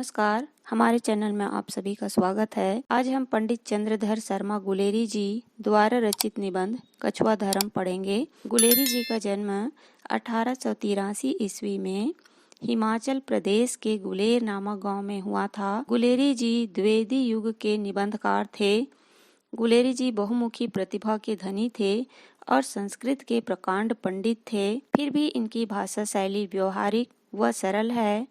नमस्कार, हमारे चैनल में आप सभी का स्वागत है। आज हम पंडित चंद्रधर शर्मा गुलेरी जी द्वारा रचित निबंध कछुआ धर्म पढ़ेंगे। गुलेरी जी का जन्म 1883 ईस्वी में हिमाचल प्रदेश के गुलेर नामक गांव में हुआ था। गुलेरी जी द्विवेदी युग के निबंधकार थे। गुलेरी जी बहुमुखी प्रतिभा के धनी थे और संस्कृत के प्रकांड पंडित थे। फिर भी इनकी भाषा शैली व्यवहारिक व सरल है।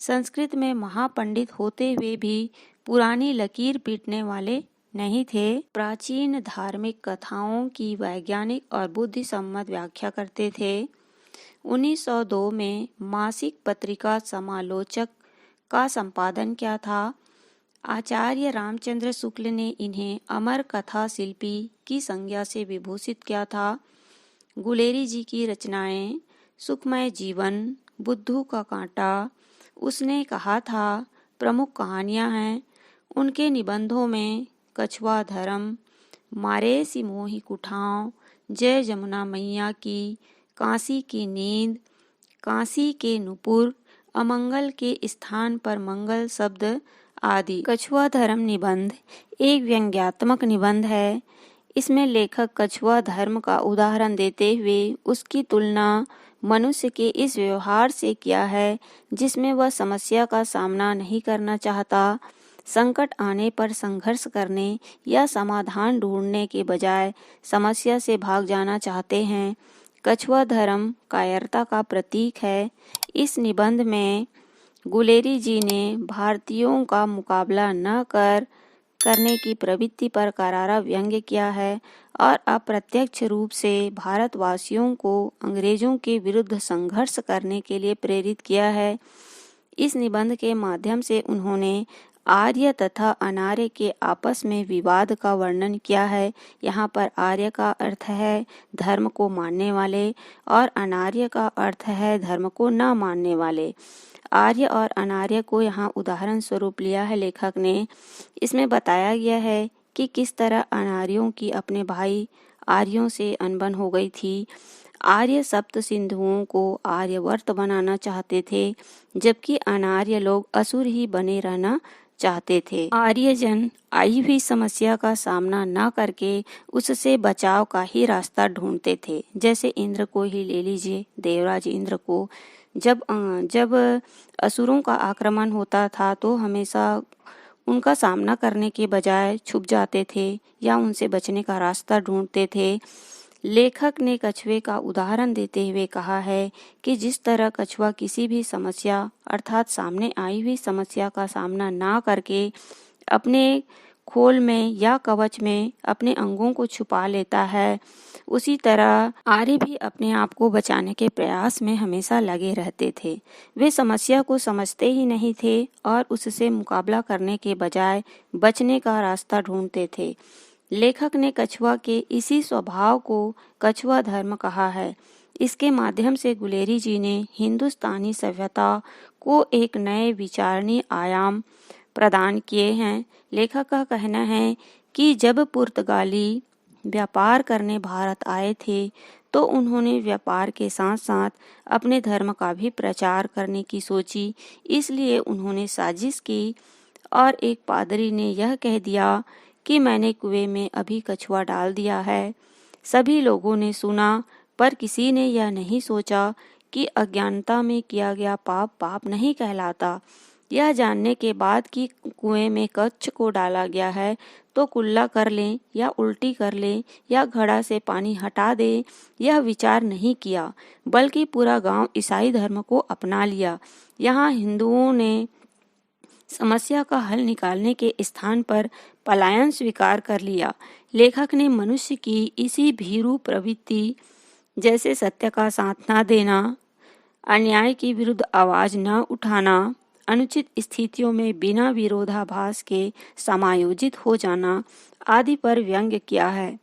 संस्कृत में महापंडित होते हुए भी पुरानी लकीर पीटने वाले नहीं थे। प्राचीन धार्मिक कथाओं की वैज्ञानिक और बुद्धि सम्मत व्याख्या करते थे। 1902 में मासिक पत्रिका समालोचक का संपादन किया था। आचार्य रामचंद्र शुक्ल ने इन्हें अमर कथा शिल्पी की संज्ञा से विभूषित किया था। गुलेरी जी की रचनाएं सुखमय जीवन, बुद्धू का कांटा, उसने कहा था प्रमुख कहानियां हैं। उनके निबंधों में कछुआ धर्म, मारे सी मोही कुठाव, जय जमुना मैया की, काशी की नींद, काशी के नुपुर, अमंगल के स्थान पर मंगल शब्द आदि। कछुआ धर्म निबंध एक व्यंग्यात्मक निबंध है। इसमें लेखक कछुआ धर्म का उदाहरण देते हुए उसकी तुलना मनुष्य के इस व्यवहार से किया है जिसमें वह समस्या का सामना नहीं करना चाहता। संकट आने पर संघर्ष करने या समाधान ढूंढने के बजाय समस्या से भाग जाना चाहते हैं। कछुआ धर्म कायरता का प्रतीक है। इस निबंध में गुलेरी जी ने भारतीयों का मुकाबला न करने की प्रवृत्ति पर करारा व्यंग्य किया है और अप्रत्यक्ष रूप से भारतवासियों को अंग्रेजों के विरुद्ध संघर्ष करने के लिए प्रेरित किया है। इस निबंध के माध्यम से उन्होंने आर्य तथा अनार्य के आपस में विवाद का वर्णन किया है। यहाँ पर आर्य का अर्थ है धर्म को मानने वाले और अनार्य का अर्थ है धर्म को न मानने वाले। आर्य और अनार्य को यहाँ उदाहरण स्वरूप लिया है लेखक ने। इसमें बताया गया है कि किस तरह अनार्यों की अपने भाई आर्यों से अनबन हो गई थी। आर्य सप्त सिंधुओं को आर्यवर्त बनाना चाहते थे, जबकि अनार्य लोग असुर ही बने रहना चाहते थे। आर्यजन आई हुई समस्या का सामना न करके उससे बचाव का ही रास्ता ढूंढते थे। जैसे इंद्र को ही ले लीजिए, देवराज इंद्र को जब असुरों का आक्रमण होता था तो हमेशा उनका सामना करने के बजाय छुप जाते थे या उनसे बचने का रास्ता ढूंढते थे। लेखक ने कछुए का उदाहरण देते हुए कहा है कि जिस तरह कछुआ किसी भी समस्या अर्थात सामने आई हुई समस्या का सामना ना करके अपने खोल में या कवच में अपने अंगों को छुपा लेता है, उसी तरह आर्य भी अपने आप को बचाने के प्रयास में हमेशा लगे रहते थे। वे समस्या को समझते ही नहीं थे और उससे मुकाबला करने के बजाय बचने का रास्ता ढूंढते थे। लेखक ने कछुआ के इसी स्वभाव को कछुआ धर्म कहा है। इसके माध्यम से गुलेरी जी ने हिंदुस्तानी सभ्यता को एक नए विचारणीय आयाम प्रदान किए हैं। लेखक का कहना है कि जब पुर्तगाली व्यापार करने भारत आए थे तो उन्होंने व्यापार के साथ साथ अपने धर्म का भी प्रचार करने की सोची। इसलिए उन्होंने साजिश की और एक पादरी ने यह कह दिया कि मैंने कुएं में अभी कछुआ डाल दिया है। सभी लोगों ने सुना, पर किसी ने यह नहीं सोचा कि अज्ञानता में किया गया पाप नहीं कहलाता। यह जानने के बाद कि कुएं में कच्छ को डाला गया है तो कुल्ला कर लें या उल्टी कर लें या घड़ा से पानी हटा दें, यह विचार नहीं किया, बल्कि पूरा गांव ईसाई धर्म को अपना लिया। यहाँ हिंदुओं ने समस्या का हल निकालने के स्थान पर पलायन स्वीकार कर लिया। लेखक ने मनुष्य की इसी भीरू प्रवृत्ति जैसे सत्य का साथ न देना, अन्याय के विरुद्ध आवाज न उठाना, अनुचित स्थितियों में बिना विरोधाभास के समायोजित हो जाना आदि पर व्यंग्य किया है।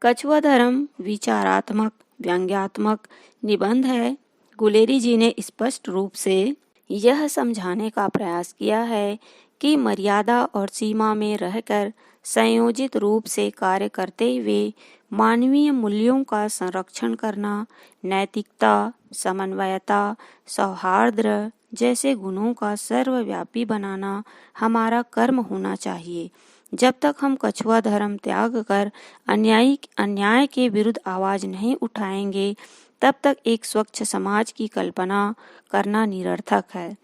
कछुआ धर्म विचारात्मक व्यंग्यात्मक निबंध है। गुलेरी जी ने स्पष्ट रूप से यह समझाने का प्रयास किया है कि मर्यादा और सीमा में रहकर संयोजित रूप से कार्य करते हुए मानवीय मूल्यों का संरक्षण करना नैतिकता, समन्वयता, सौहार्द, जैसे गुणों का सर्वव्यापी बनाना हमारा कर्म होना चाहिए। जब तक हम कछुआ धर्म त्याग कर अन्याय के विरुद्ध आवाज नहीं उठाएंगे, तब तक एक स्वच्छ समाज की कल्पना करना निरर्थक है।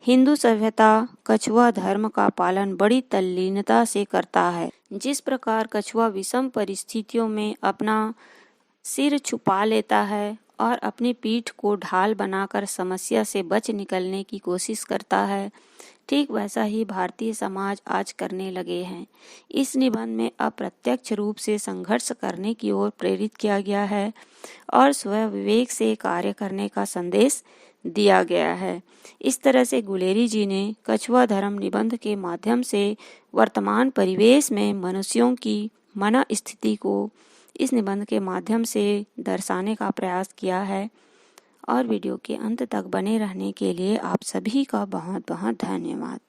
हिंदू सभ्यता कछुआ धर्म का पालन बड़ी तल्लीनता से करता है। जिस प्रकार कछुआ विषम परिस्थितियों में अपना सिर छुपा लेता है और अपनी पीठ को ढाल बनाकर समस्या से बच निकलने की कोशिश करता है, ठीक वैसा ही भारतीय समाज आज करने लगे हैं। इस निबंध में अप्रत्यक्ष रूप से संघर्ष करने की ओर प्रेरित किया गया है और स्वयं विवेक से कार्य करने का संदेश दिया गया है। इस तरह से गुलेरी जी ने कछुआ धर्म निबंध के माध्यम से वर्तमान परिवेश में मनुष्यों की मन स्थिति को इस निबंध के माध्यम से दर्शाने का प्रयास किया है। और वीडियो के अंत तक बने रहने के लिए आप सभी का बहुत बहुत धन्यवाद।